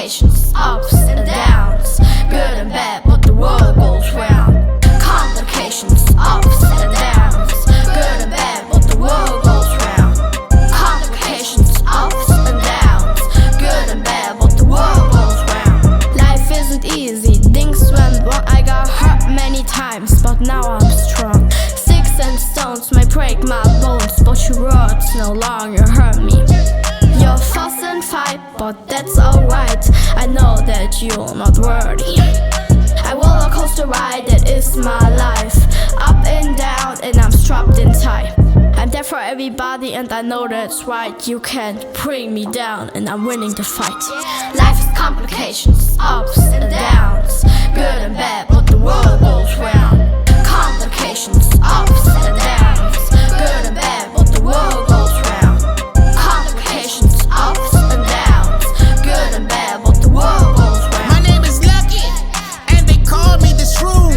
complications, ups and downs, good and bad, but the world goes round. Complications, ups and downs, good and bad, but the world goes round. Complications, ups and downs, good and bad, but the world goes round. Life isn't easy, things went wrong, I got hurt many times, but now I'm strong. Sticks and stones may break my bones, but your words no longer hurt me. You'll fuss and fight, but that's alright, I know that you're not worthy. I roller coaster ride, that is my life, up and down, and I'm strapped in tight. I'm there for everybody, and I know that's right. You can't bring me down, and I'm winning the fight. Life is complications, ups and downs, good and bad, but the world goes round. Complications, ups and downs, good and bad, but the world goes round. Complications, ups and downs, good and bad, but the world goes round. My name is Lucky, and they call me the Shroom.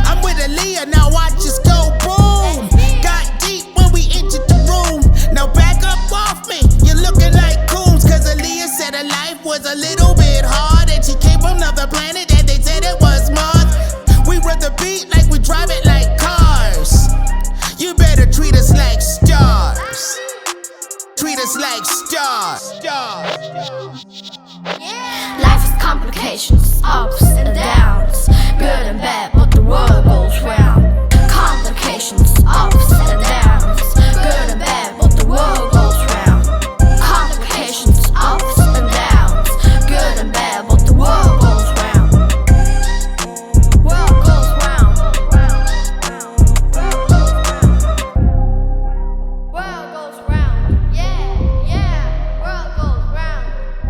I'm with Aaliyah, now watch us go boom. Got deep when we entered the room. Now back up off me, you're looking like coons. Cause Aaliyah said her life was a little bit hard, and she came from another planet, and they said it was Mars. We run the beat like we drive it like cars. You better treat us like stars. Treat us like stars. Life is complications, ups and downs, good and bad,